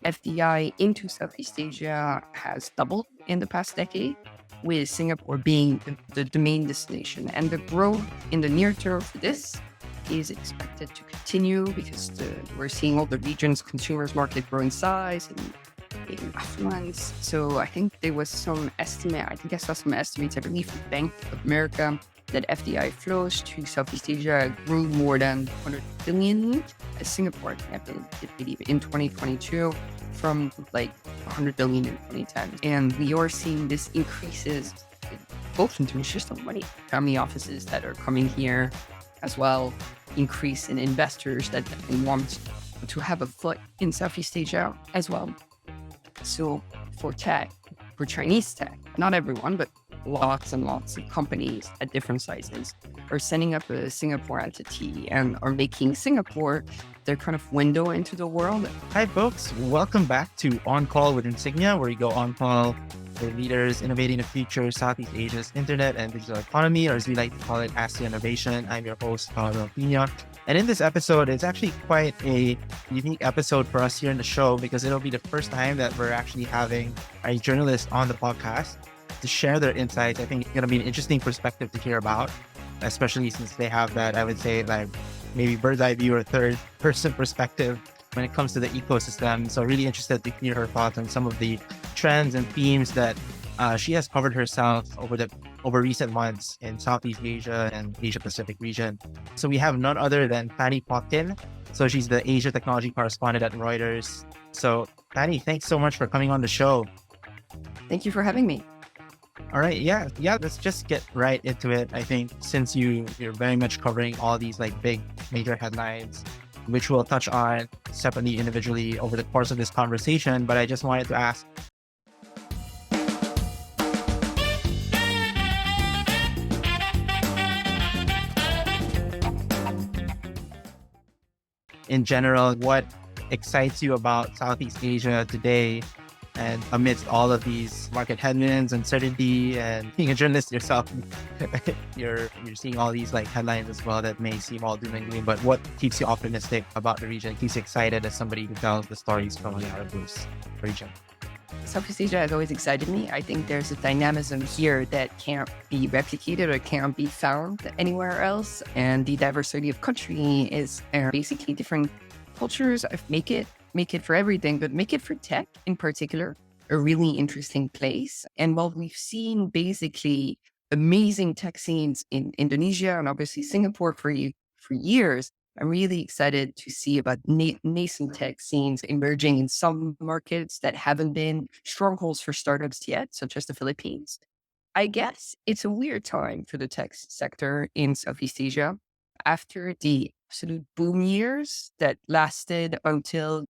FDI into Southeast Asia has doubled in the past decade, with Singapore being the main destination. And the growth in the near term for this is expected to continue because we're seeing all the region's consumers market grow in size and in affluence. So I think there was some estimate, I think I saw some estimates, I believe from Bank of America, that FDI flows to Southeast Asia grew more than 100 billion. Singapore, I believe, in 2022 from like 100 billion in 2010. And we are seeing this increases both in terms of just money, family offices that are coming here as well, increase in investors that want to have a foot in Southeast Asia as well. So for tech, for Chinese tech, not everyone, but lots and lots of companies at different sizes are setting up a Singapore entity and are making Singapore their kind of window into the world. Hi, folks. Welcome back to On Call with Insignia, where we go on call with leaders innovating the future Southeast Asia's internet and digital economy, or as we like to call it, ASEANnovation. I'm your host, Paulo. And in this episode, it's actually quite a unique episode for us here in the show because it'll be the first time that we're actually having a journalist on the podcast to share their insights. I think it's going to be an interesting perspective to hear about, especially since they have that, I would say, like maybe bird's eye view or third person perspective when it comes to the ecosystem. So really interested to hear her thoughts on some of the trends and themes that she has covered herself over recent months in Southeast Asia and Asia Pacific region. So we have none other than Fanny Potkin. So she's the Asia Technology Correspondent at Reuters. So Fanny, thanks so much for coming on the show. Thank you for having me. All right. Yeah. Let's just get right into it. I think since you're very much covering all these like big major headlines, which we'll touch on separately, individually over the course of this conversation. But I just wanted to ask, in general, what excites you about Southeast Asia today? And amidst all of these market headwinds, uncertainty, and being a journalist yourself, you're seeing all these like headlines as well that may seem all doom and gloom. But what keeps you optimistic about the region? Keeps you excited as somebody who tells the stories coming out of this region? Southeast Asia has always excited me. I think there's a dynamism here that can't be replicated or can't be found anywhere else. And the diversity of country is basically different cultures. Make it for everything, but make it for tech in particular, a really interesting place. And while we've seen basically amazing tech scenes in Indonesia and obviously Singapore for years, I'm really excited to see about nascent tech scenes emerging in some markets that haven't been strongholds for startups yet, such as the Philippines. I guess it's a weird time for the tech sector in Southeast Asia. After the absolute boom years that lasted until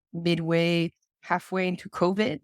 halfway into COVID,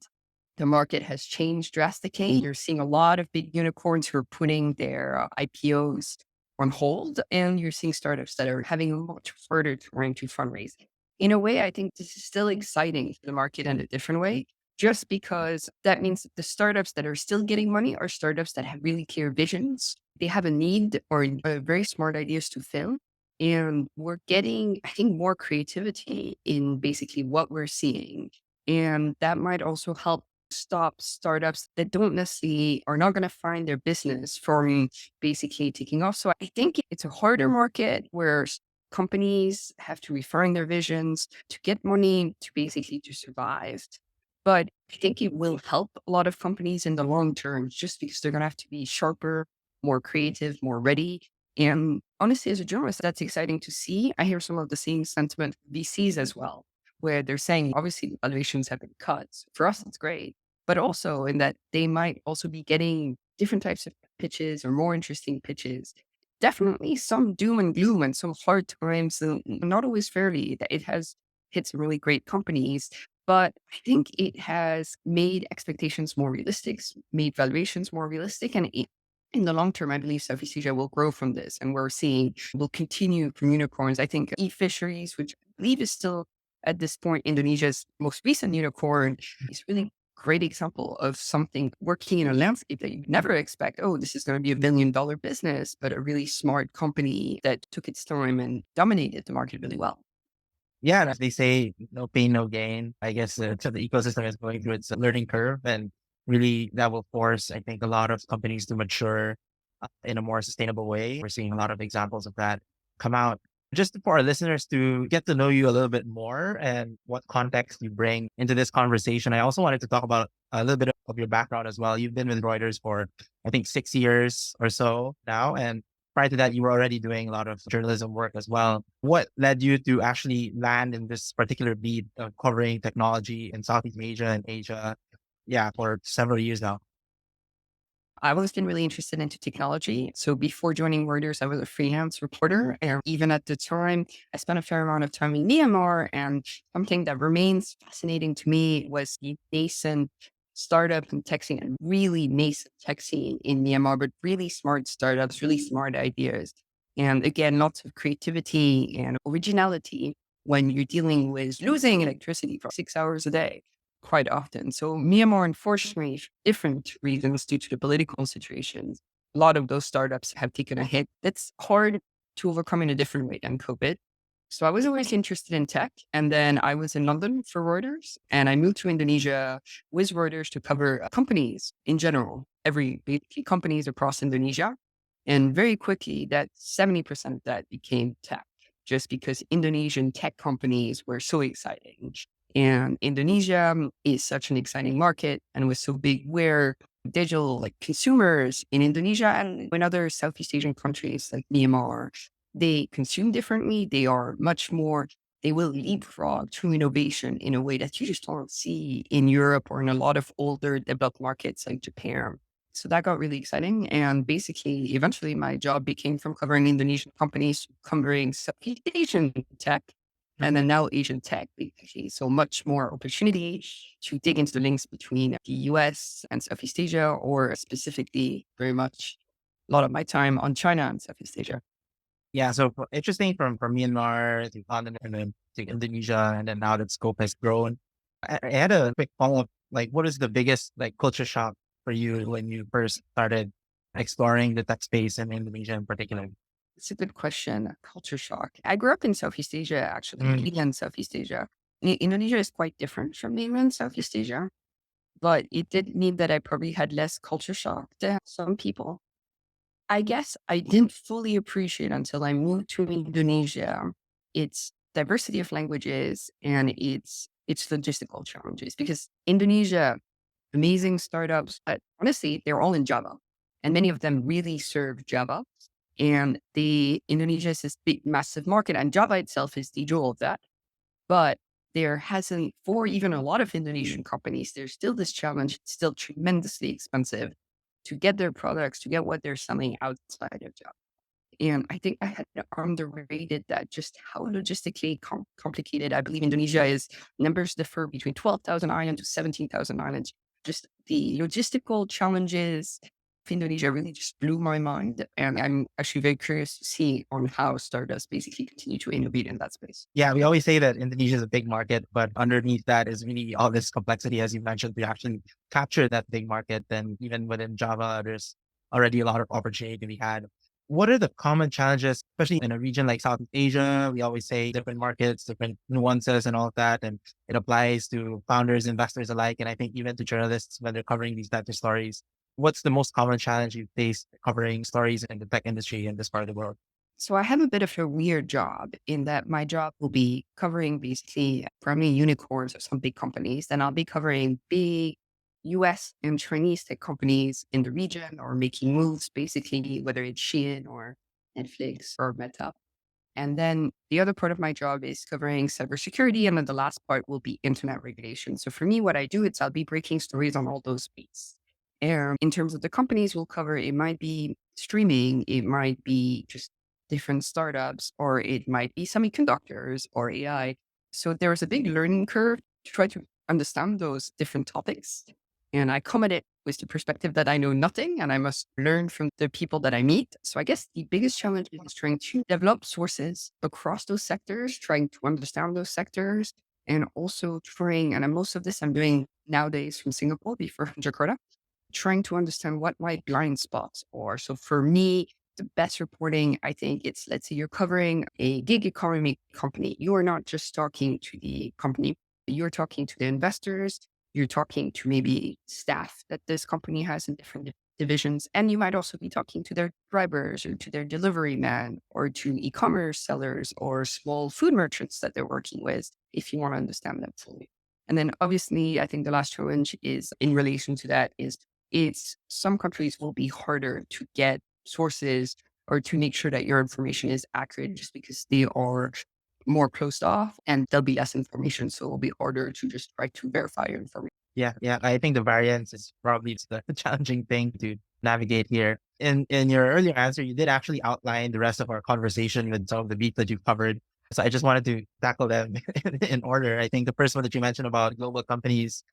the market has changed drastically. You're seeing a lot of big unicorns who are putting their IPOs on hold, and you're seeing startups that are having a much harder time to fundraise. In a way, I think this is still exciting for the market in a different way, just because that means that the startups that are still getting money are startups that have really clear visions. They have a need or very smart ideas to fill. And we're getting, I think, more creativity in basically what we're seeing. And that might also help stop startups that don't necessarily are not going to find their business from basically taking off. So I think it's a harder market where companies have to refine their visions to get money to basically to survive. But I think it will help a lot of companies in the long term just because they're going to have to be sharper, more creative, more ready. And honestly, as a journalist, that's exciting to see. I hear some of the same sentiment from VCs as well, where they're saying, obviously, the valuations have been cut. For us, it's great. But also in that they might also be getting different types of pitches or more interesting pitches. Definitely some doom and gloom and some hard times, not always fairly. That it has hit some really great companies. But I think it has made expectations more realistic, made valuations more realistic, and in the long term, I believe Southeast Asia will grow from this, and we're seeing will continue from unicorns. I think e-fisheries, which I believe is still at this point Indonesia's most recent unicorn, is really great example of something working in a landscape that you never expect. Oh, this is going to be $1 billion business, but a really smart company that took its time and dominated the market really well. Yeah, and as they say, no pain, no gain. I guess so the ecosystem is going through its learning curve, and really that will force, I think, a lot of companies to mature in a more sustainable way. We're seeing a lot of examples of that come out. Just for our listeners to get to know you a little bit more and what context you bring into this conversation, I also wanted to talk about a little bit of your background as well. You've been with Reuters for, I think, 6 years or so now, and prior to that, you were already doing a lot of journalism work as well. What led you to actually land in this particular beat of covering technology in Southeast Asia and Asia? Yeah, for several years now. I've always been really interested into technology. So before joining Reuters, I was a freelance reporter. And even at the time, I spent a fair amount of time in Myanmar. And something that remains fascinating to me was the nascent startup and tech scene, and really nascent tech scene in Myanmar, but really smart startups, really smart ideas. And again, lots of creativity and originality when you're dealing with losing electricity for 6 hours a day quite often. So Myanmar, unfortunately, for different reasons due to the political situations, a lot of those startups have taken a hit. That's hard to overcome in a different way than COVID. So I was always interested in tech. And then I was in London for Reuters, and I moved to Indonesia with Reuters to cover companies in general, every basically companies across Indonesia. And very quickly, that 70% of that became tech, just because Indonesian tech companies were so exciting. And Indonesia is such an exciting market and was so big where digital like consumers in Indonesia and in other Southeast Asian countries like Myanmar, they consume differently. They are much more, they will leapfrog through innovation in a way that you just don't see in Europe or in a lot of older developed markets like Japan. So that got really exciting. And basically, eventually my job became from covering Indonesian companies, covering Southeast Asian tech, and then now Asian tech, basically. So much more opportunity to dig into the links between the US and Southeast Asia, or specifically very much a lot of my time on China and Southeast Asia. Yeah, so interesting from Myanmar to London and then to Indonesia, and then now that scope has grown. I had a quick follow up. Like, what is the biggest like culture shock for you when you first started exploring the tech space in Indonesia in particular? It's a good question. Culture shock. I grew up in Southeast Asia, actually, Mm. mainland Southeast Asia. Indonesia is quite different from mainland Southeast Asia, but it did mean that I probably had less culture shock than some people. I guess I didn't fully appreciate until I moved to Indonesia its diversity of languages and its logistical challenges. Because Indonesia, amazing startups, but honestly, they're all in Java, and many of them really serve Java. And the Indonesia is this big, massive market, and Java itself is the jewel of that. But there hasn't, for even a lot of Indonesian companies, there's still this challenge. It's still tremendously expensive to get their products, to get what they're selling outside of Java. And I think I had underrated that, just how logistically complicated. I believe Indonesia is, numbers differ between 12,000 islands to 17,000 islands. Just the logistical challenges of Indonesia really just blew my mind. And I'm actually very curious to see on how startups basically continue to innovate in that space. Yeah, we always say that Indonesia is a big market, but underneath that is really all this complexity, as you mentioned, to actually capture that big market. Then even within Java, there's already a lot of opportunity to be had. What are the common challenges, especially in a region like Southeast Asia? We always say different markets, different nuances and all of that. And it applies to founders, investors alike. And I think even to journalists when they're covering these types of stories. What's the most common challenge you face covering stories in the tech industry in this part of the world? So I have a bit of a weird job in that my job will be covering basically primarily unicorns or some big companies. Then I'll be covering big US and Chinese tech companies in the region, or making moves, basically, whether it's Shein or Netflix or Meta. And then the other part of my job is covering cybersecurity. And then the last part will be internet regulation. So for me, what I do is I'll be breaking stories on all those beats. And in terms of the companies we'll cover, it might be streaming, it might be just different startups, or it might be semiconductors or AI. So there's a big learning curve to try to understand those different topics. And I come at it with the perspective that I know nothing and I must learn from the people that I meet. So I guess the biggest challenge is trying to develop sources across those sectors, trying to understand those sectors, and also trying, and most of this I'm doing nowadays from Singapore before Jakarta, trying to understand what my blind spots are. So for me, the best reporting, I think it's, let's say you're covering a gig economy company. You are not just talking to the company, you're talking to the investors, you're talking to maybe staff that this company has in different divisions. And you might also be talking to their drivers or to their delivery man or to e-commerce sellers or small food merchants that they're working with, if you want to understand them fully. And then obviously, I think the last challenge is in relation to that is it's some countries will be harder to get sources or to make sure that your information is accurate just because they are more closed off and there'll be less information. So it'll be harder to just try to verify your information. Yeah, yeah. I think the variance is probably the challenging thing to navigate here. In your earlier answer, you did actually outline the rest of our conversation with some of the beats that you've covered. So I just wanted to tackle them in order. I think the first one that you mentioned about global companies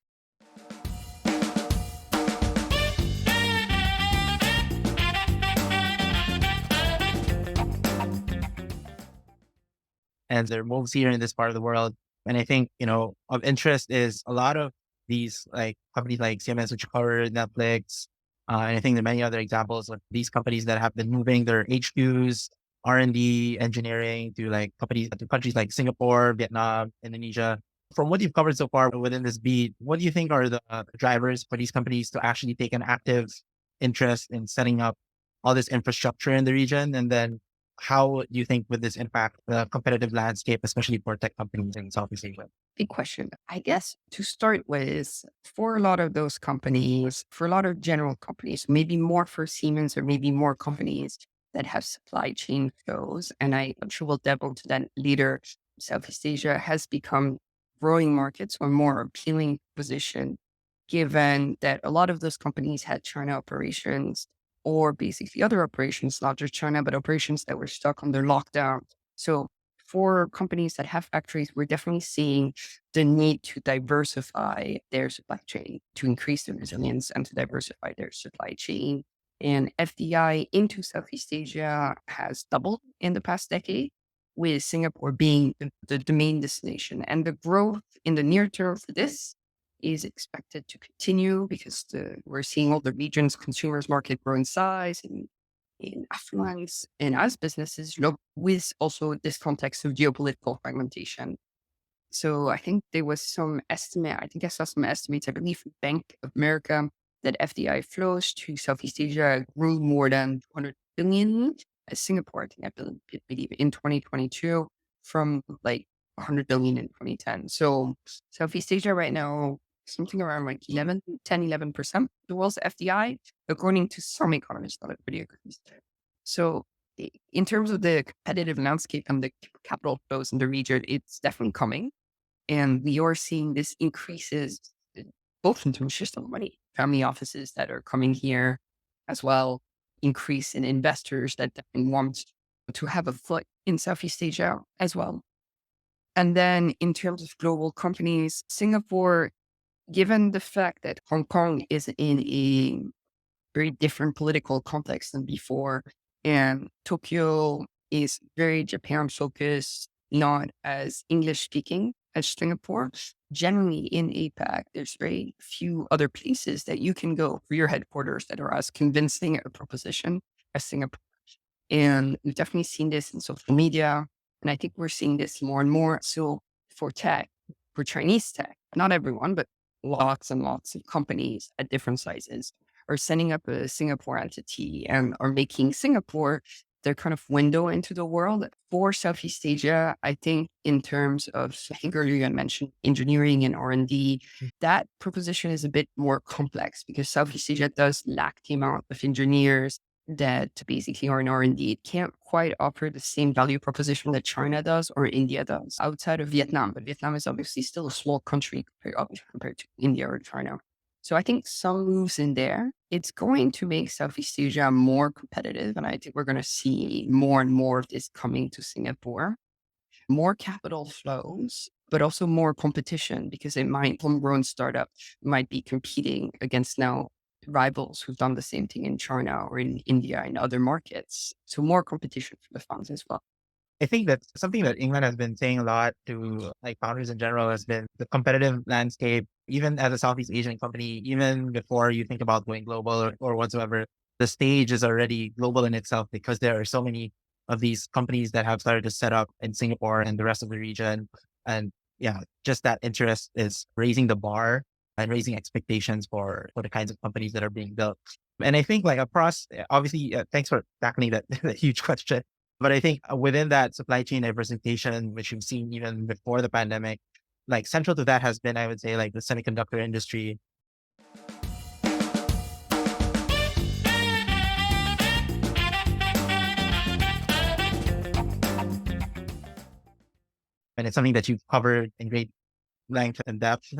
and their moves here in this part of the world. And I think, of interest is a lot of these like companies like CMS, which cover Netflix. And I think there are many other examples of these companies that have been moving their HQs, R&D, engineering to countries like Singapore, Vietnam, Indonesia. From what you've covered so far within this beat, what do you think are the drivers for these companies to actually take an active interest in setting up all this infrastructure in the region? And then how do you think would this impact the competitive landscape, especially for tech companies in Southeast Asia? Big question. I guess to start with, for a lot of those companies, for a lot of general companies, maybe more for Siemens or maybe more companies that have supply chain flows, and I'm sure we'll delve into that later, Southeast Asia has become growing markets or more appealing position, given that a lot of those companies had China operations or basically other operations, not just China, but operations that were stuck under lockdown. So for companies that have factories, we're definitely seeing the need to diversify their supply chain, to increase their resilience and to diversify their supply chain. And FDI into Southeast Asia has doubled in the past decade, with Singapore being the main destination. And the growth in the near term for this is expected to continue because we're seeing all the region's consumers market grow in size and in affluence and as businesses, with also this context of geopolitical fragmentation. So I think there was some estimate, I think I saw some estimates, I believe from Bank of America, that FDI flows to Southeast Asia grew more than 200 billion. Singapore, I think believe in 2022 from like 100 billion in 2010. So Southeast Asia right now, something around like 11% of the world's FDI, according to some economists, not everybody agrees. So in terms of the competitive landscape and the capital flows in the region, it's definitely coming. And we are seeing this increases both in terms of just of money, family offices that are coming here as well, increase in investors that definitely want to have a foot in Southeast Asia as well. And then in terms of global companies, Singapore, given the fact that Hong Kong is in a very different political context than before, and Tokyo is very Japan focused, not as English speaking as Singapore. Generally in APAC, there's very few other places that you can go for your headquarters that are as convincing a proposition as Singapore. And we've definitely seen this in social media. And I think we're seeing this more and more. So for tech, for Chinese tech, not everyone, but lots and lots of companies at different sizes are setting up a Singapore entity and are making Singapore their kind of window into the world. For Southeast Asia, I think in terms of, I think earlier you mentioned engineering and R&D, that proposition is a bit more complex because Southeast Asia does lack the amount of engineers that basically are in R&D. It can't quite offer the same value proposition that China does or India does outside of Vietnam. But Vietnam is obviously still a small country compared to India or China. So I think some moves in there, it's going to make Southeast Asia more competitive. And I think we're going to see more and more of this coming to Singapore, more capital flows, but also more competition because homegrown startup might be competing against now rivals who've done the same thing in China or in India and other markets. So more competition for the funds as well. I think that something that England has been saying a lot to like founders in general has been the competitive landscape, even as a Southeast Asian company, even before you think about going global or whatsoever, the stage is already global in itself because there are so many of these companies that have started to set up in Singapore and the rest of the region. And yeah, just that interest is raising the bar and raising expectations for the kinds of companies that are being built. And I think like across, obviously, thanks for tackling that, that huge question. But I think within that supply chain diversification, which you've seen even before the pandemic, like central to that has been, I would say, like the semiconductor industry. And it's something that you've covered in great length and depth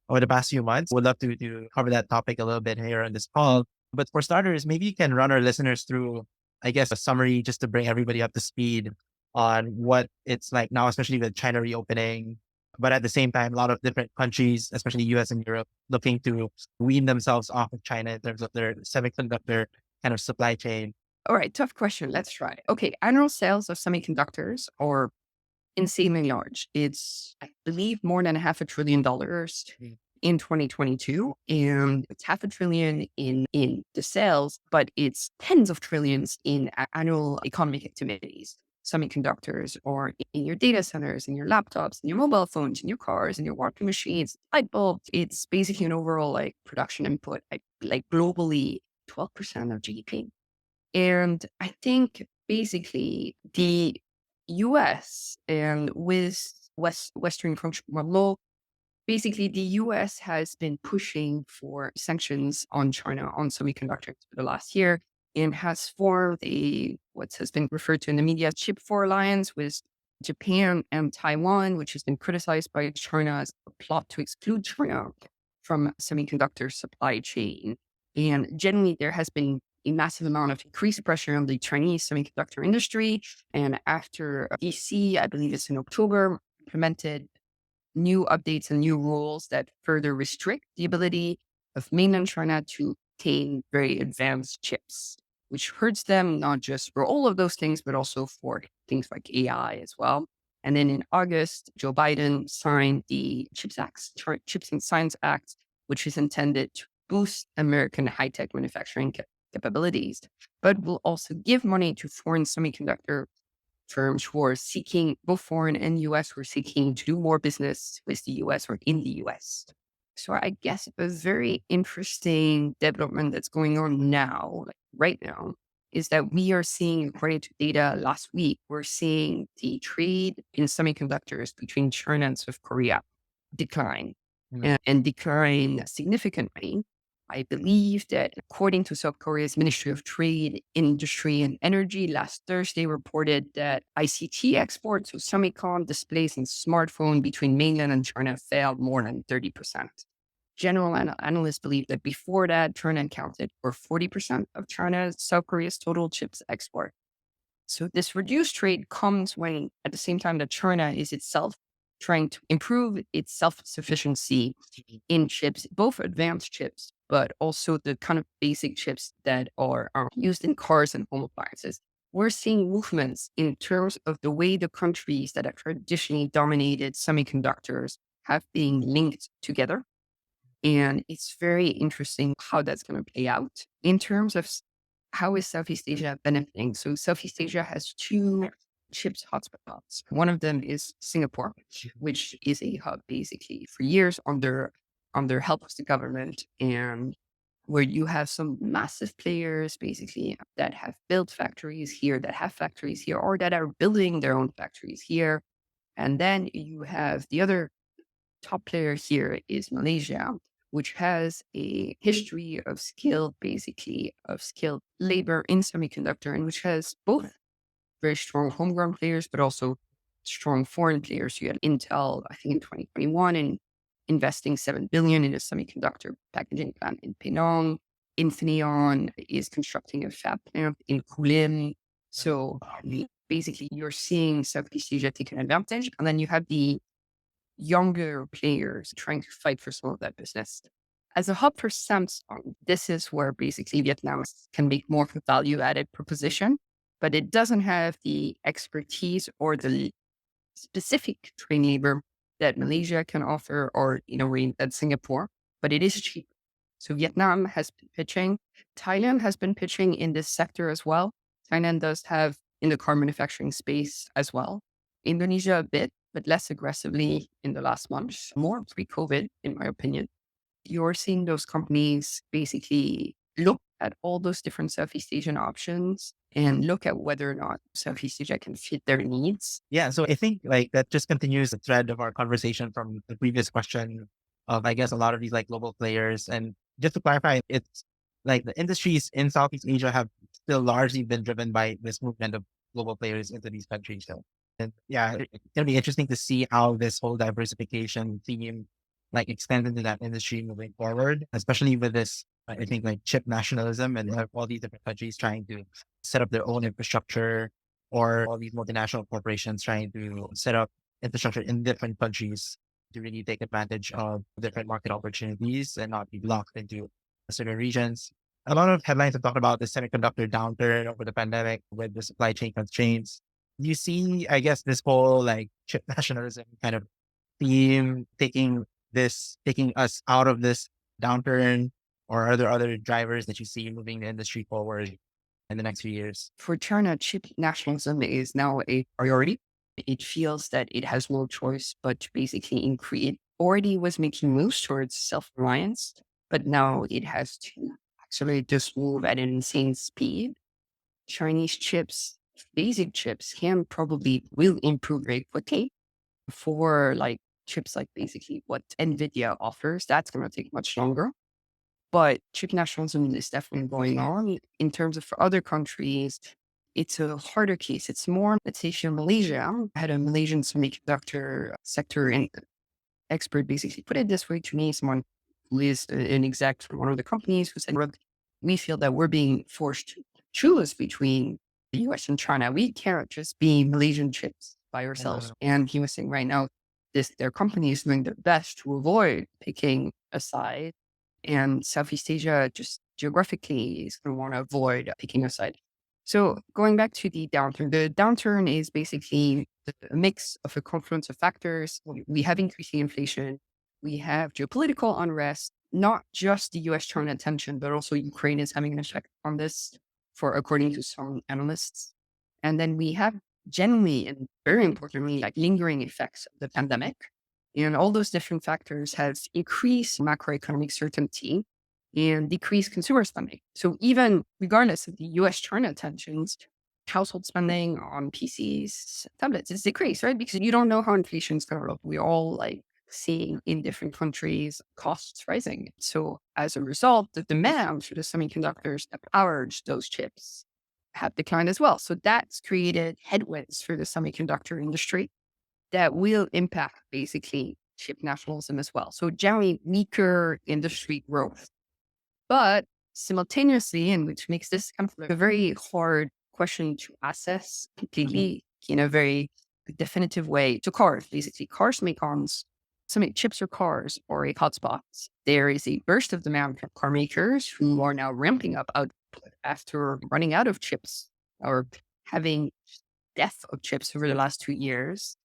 over the past few months. Would love to cover that topic a little bit here on this call. But for starters, maybe you can run our listeners through, I guess, a summary just to bring everybody up to speed on what it's like now, especially with China reopening. But at the same time, a lot of different countries, especially US and Europe, looking to wean themselves off of China in terms of their semiconductor kind of supply chain. All right, tough question. Let's try. Okay, annual sales of semiconductors are insanely large. It's, I believe, more than $500 billion in 2022, and it's $500 billion in the sales, but it's tens of trillions in annual economic activities. Semiconductors or in your data centers, in your laptops, in your mobile phones, in your cars, in your washing machines, light bulbs. It's basically an overall like production input, like globally 12% of GDP. And I think basically the US and with Western functional law, basically the US has been pushing for sanctions on China on semiconductors for the last year and has formed what has been referred to in the media Chip 4 alliance with Japan and Taiwan, which has been criticized by China as a plot to exclude China from semiconductor supply chain. And generally, there has been a massive amount of increased pressure on the Chinese semiconductor industry. And after DC, I believe it's in October, implemented new updates and new rules that further restrict the ability of mainland China to obtain very advanced chips, which hurts them not just for all of those things, but also for things like AI as well. And then in August, Joe Biden signed the Chips and Science Act, which is intended to boost American high-tech manufacturing capabilities, but will also give money to foreign semiconductor firms who are seeking, both foreign and US, who are seeking to do more business with the US or in the US. So I guess a very interesting development that's going on now, like right now, is that we are seeing, according to data last week, we're seeing the trade in semiconductors between China and South Korea decline and decline significantly. I believe that according to South Korea's Ministry of Trade, Industry and Energy, last Thursday reported that ICT exports, so semicon displays and smartphone between mainland and China fell more than 30%. General analysts believe that before that, China accounted for 40% of South Korea's total chips export. So this reduced trade comes when, at the same time that China is itself trying to improve its self-sufficiency in chips, both advanced chips, but also the kind of basic chips that are used in cars and home appliances. We're seeing movements in terms of the way the countries that have traditionally dominated semiconductors have been linked together. And it's very interesting how that's going to play out in terms of how is Southeast Asia benefiting. So Southeast Asia has two chips hotspots. One of them is Singapore, which is a hub basically for years under help of the government, and where you have some massive players basically that have built factories here, that have factories here, or that are building their own factories here. And then you have the other top player here is Malaysia, which has a history of skilled labor in semiconductor, and which has both very strong homegrown players, but also strong foreign players. You had Intel, I think in 2021, and investing $7 billion in a semiconductor packaging plant in Penang. Infineon is constructing a fab plant in Kulim. So basically, you're seeing Southeast Asia take an advantage, and then you have the younger players trying to fight for some of that business. As a hub for Samsung, this is where basically Vietnam can make more of a value-added proposition, but it doesn't have the expertise or the specific training labor that Malaysia can offer, or that Singapore, but it is cheap. So Vietnam has been pitching. Thailand has been pitching in this sector as well. Thailand does have in the car manufacturing space as well. Indonesia a bit, but less aggressively in the last month, more pre-COVID, in my opinion. You're seeing those companies basically look at all those different Southeast Asian options and look at whether or not Southeast Asia can fit their needs. Yeah. So I think like that just continues the thread of our conversation from the previous question of, I guess, a lot of these like global players. And just to clarify, it's like the industries in Southeast Asia have still largely been driven by this movement of global players into these countries. So, and yeah, it's going to be interesting to see how this whole diversification theme like extends into that industry moving forward, especially with this, I think like chip nationalism and all these different countries trying to set up their own infrastructure, or all these multinational corporations trying to set up infrastructure in different countries to really take advantage of different market opportunities and not be locked into certain regions. A lot of headlines have talked about the semiconductor downturn over the pandemic with the supply chain constraints. Do you see, I guess, this whole like chip nationalism kind of theme taking us out of this downturn, or are there other drivers that you see moving the industry forward in the next few years? For China, chip nationalism is now a priority. It feels that it has no choice but to basically increase. It already was making moves towards self-reliance, but now it has to actually just move at an insane speed. Chinese chips, basic chips, will improve very quickly. For like chips like basically what NVIDIA offers, that's going to take much longer. But chip nationalism is definitely going on. In terms of for other countries, it's a harder case. It's more, let's say, if you're Malaysia, I had a Malaysian semiconductor sector and expert basically put it this way to me, someone who is an exec from one of the companies who said, "Look, we feel that we're being forced to choose between the US and China. We can't just be Malaysian chips by ourselves." And he was saying right now, their company is doing their best to avoid picking a side. And Southeast Asia, just geographically, is going to want to avoid picking a side. So going back to the downturn is basically a mix of a confluence of factors. We have increasing inflation. We have geopolitical unrest, not just the US-China tension, but also Ukraine is having an effect on this, for according to some analysts. And then we have generally and very importantly, like lingering effects of the pandemic. And all those different factors have increased macroeconomic certainty and decreased consumer spending. So even regardless of the US-China tensions, household spending on PCs, tablets is decreased, right? Because you don't know how inflation is going to look. We're all like seeing in different countries costs rising. So as a result, the demand for the semiconductors that powered those chips have declined as well. So that's created headwinds for the semiconductor industry that will impact basically chip nationalism as well. So generally weaker industry growth. But simultaneously, and which makes this kind of a very hard question to assess completely in a very definitive way, to cars, basically. Cars make some chips or cars or a hotspot. There is a burst of demand from car makers who are now ramping up output after running out of chips or having death of chips over the last 2 years.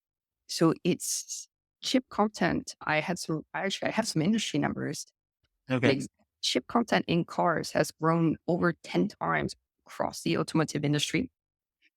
So it's chip content. I have some industry numbers. Okay. Like chip content in cars has grown over 10 times across the automotive industry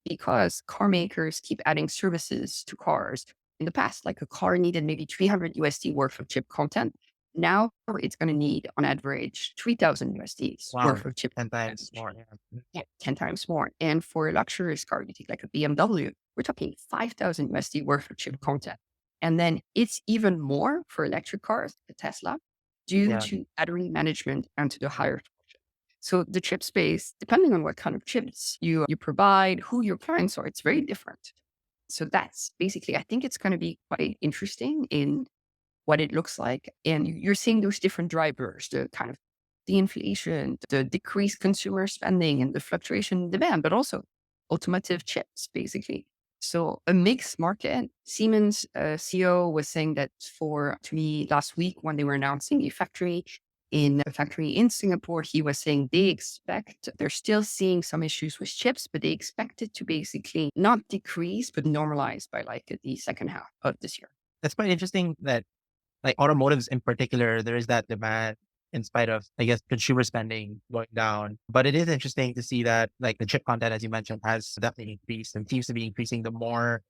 because car makers keep adding services to cars. In the past, like a car needed maybe 300 USD worth of chip content. Now it's going to need on average 3,000 USDs Wow. worth of chip 10 content. times more. Yeah. Yeah, 10 times more. And for a luxurious car, you take like a BMW, we're talking 5,000 USD worth of chip content. And then it's even more for electric cars, the Tesla, due Yeah. to battery management and to the higher function. So the chip space, depending on what kind of chips you provide, who your clients are, it's very different. So that's basically, I think it's going to be quite interesting in what it looks like. And you're seeing those different drivers, the kind of the inflation, the decreased consumer spending and the fluctuation in demand, but also automotive chips, basically. So a mixed market. Siemens CEO was saying that to me last week when they were announcing a factory in Singapore, he was saying they're still seeing some issues with chips, but they expect it to basically not decrease, but normalize by like the second half of this year. That's quite interesting that like automotives in particular, there is that demand in spite of, I guess, consumer spending going down. But it is interesting to see that like the chip content, as you mentioned, has definitely increased and seems to be increasing the more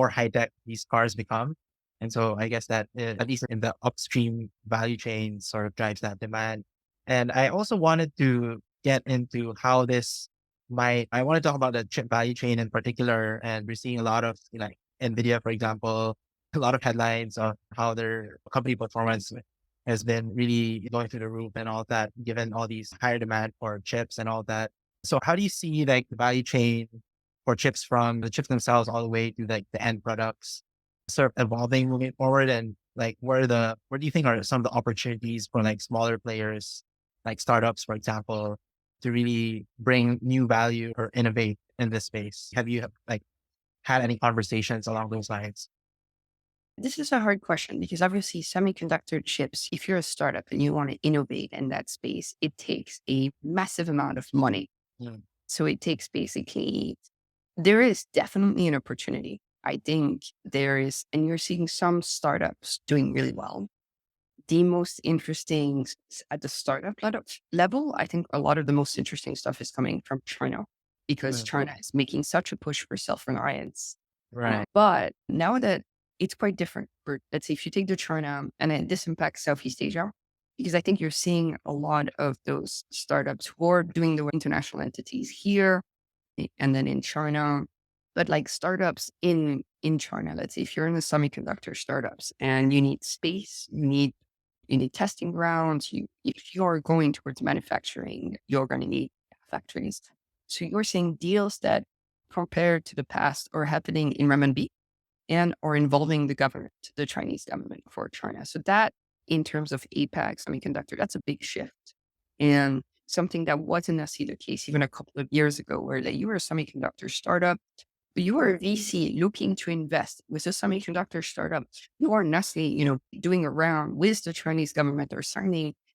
high tech these cars become. And so I guess that at least in the upstream value chain sort of drives that demand. And I also wanted to get into how I want to talk about the chip value chain in particular. And we're seeing a lot of, like NVIDIA, for example, a lot of headlines of how their company performance has been really going through the roof and all that, given all these higher demand for chips and all that. So how do you see like the value chain for chips from the chips themselves all the way to like the end products sort of evolving moving forward? And like where do you think are some of the opportunities for like smaller players, like startups, for example, to really bring new value or innovate in this space? Have you like had any conversations along those lines? This is a hard question because obviously semiconductor chips, if you're a startup and you want to innovate in that space, it takes a massive amount of money. Mm, So it takes basically, there is definitely an opportunity. I think there is, and you're seeing some startups doing really well. The most interesting at the startup level, I think a lot of the most interesting stuff is coming from China because mm, China is making such a push for self-reliance. right. But now that it's quite different, for, let's say if you take the China and then this impacts Southeast Asia, because I think you're seeing a lot of those startups who are doing the international entities here and then in China, but like startups in China, let's say if you're in the semiconductor startups and you need space, you need testing grounds. If you're going towards manufacturing, you're going to need factories. So you're seeing deals that compared to the past are happening in renminbi and are involving the government, the Chinese government for China. So that in terms of APAC semiconductor, that's a big shift. And something that wasn't necessarily the case even a couple of years ago, where that you were a semiconductor startup, but you are a VC looking to invest with a semiconductor startup. You are necessarily, doing a round with the Chinese government or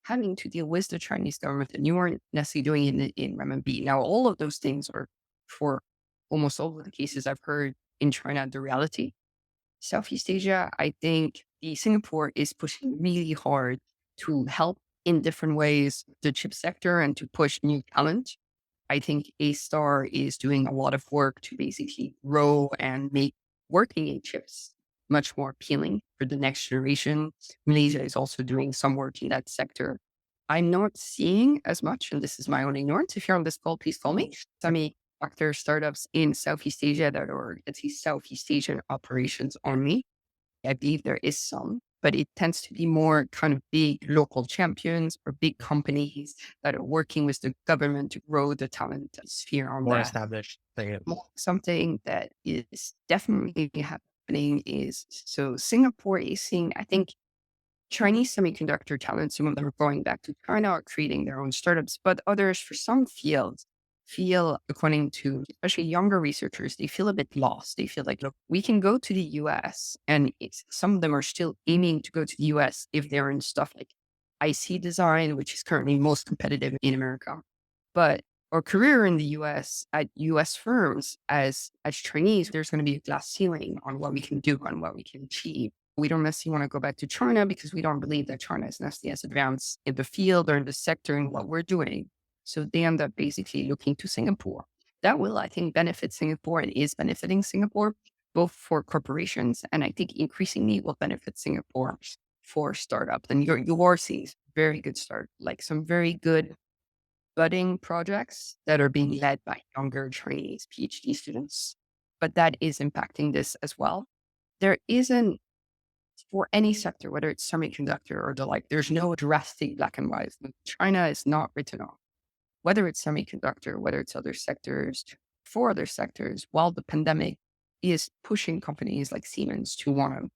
having to deal with the Chinese government, and you aren't necessarily doing it in renminbi. Now, all of those things are for almost all of the cases I've heard in China, the reality. Southeast Asia, I think the Singapore is pushing really hard to help in different ways the chip sector and to push new talent. I think A Star is doing a lot of work to basically grow and make working in chips much more appealing for the next generation. Malaysia is also doing some work in that sector. I'm not seeing as much, and this is my own ignorance. If you're on this call, please call me. Semiconductor startups in Southeast Asia that are, let's say, Southeast Asian operations only. I believe there is some, but it tends to be more kind of big local champions or big companies that are working with the government to grow the talent sphere on More that. established players. Something that is definitely happening is so Singapore is seeing, I think, Chinese semiconductor talent, some of them are going back to China or creating their own startups, but others, for some fields, feel, according to especially younger researchers, they feel a bit lost. They feel like, look, we can go to the US, and some of them are still aiming to go to the US if they're in stuff like IC design, which is currently most competitive in America. But our career in the US at US firms as Chinese, there's going to be a glass ceiling on what we can do and what we can achieve. We don't necessarily want to go back to China because we don't believe that China is necessarily as advanced in the field or in the sector in what we're doing. So they end up basically looking to Singapore. That will, I think, benefit Singapore and is benefiting Singapore, both for corporations and I think increasingly will benefit Singapore for startups. And you are seeing very good like some very good budding projects that are being led by younger trainees, PhD students. But that is impacting this as well. There isn't for any sector, whether it's semiconductor or the like, there's no drastic black and white. China is not written off, whether it's semiconductor, whether it's other sectors, for other sectors, while the pandemic is pushing companies like Siemens to want to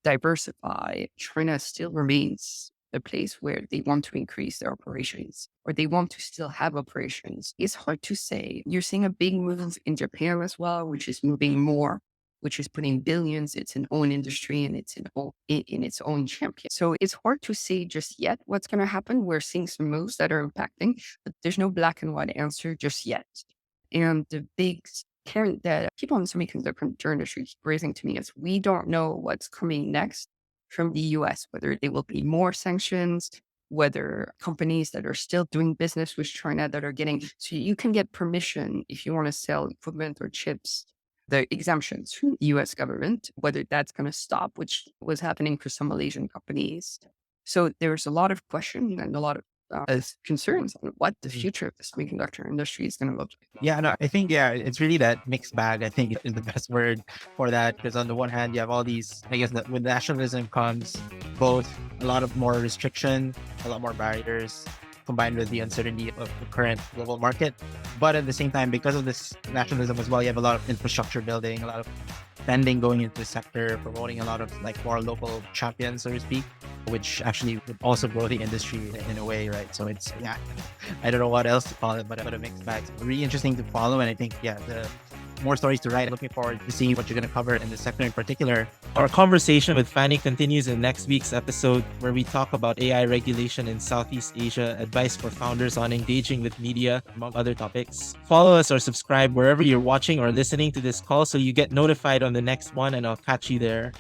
diversify, China still remains a place where they want to increase their operations or they want to still have operations. It's hard to say. You're seeing a big move in Japan as well, which is moving more, which is putting billions. It's an own industry and it's in its own champion. So it's hard to say just yet what's going to happen. We're seeing some moves that are impacting, but there's no black and white answer just yet. And the big current that people in the semiconductor industry keep raising to me is we don't know what's coming next from the US, whether there will be more sanctions, whether companies that are still doing business with China that are getting, so you can get permission if you want to sell equipment or chips, the exemptions from the US government, whether that's going to stop, which was happening for some Malaysian companies. So there's a lot of questions and a lot of concerns on what the future of the semiconductor industry is going to look like. Yeah, no, I think, it's really that mixed bag. I think is the best word for that. Because on the one hand, you have all these, I guess that with nationalism comes both a lot of more restriction, a lot more barriers, combined with the uncertainty of the current global market. But at the same time, because of this nationalism as well, you have a lot of infrastructure building, a lot of spending going into the sector, promoting a lot of like more local champions, so to speak, which actually would also grow the industry in a way, right? So it's, yeah, I don't know what else to call it, but a mixed bag. It's really interesting to follow. And I think, the more stories to write. Looking forward to seeing what you're going to cover in this sector in particular. Our conversation with Fanny continues in next week's episode, where we talk about AI regulation in Southeast Asia, advice for founders on engaging with media, among other topics. Follow us or subscribe wherever you're watching or listening to this call so you get notified on the next one, and I'll catch you there.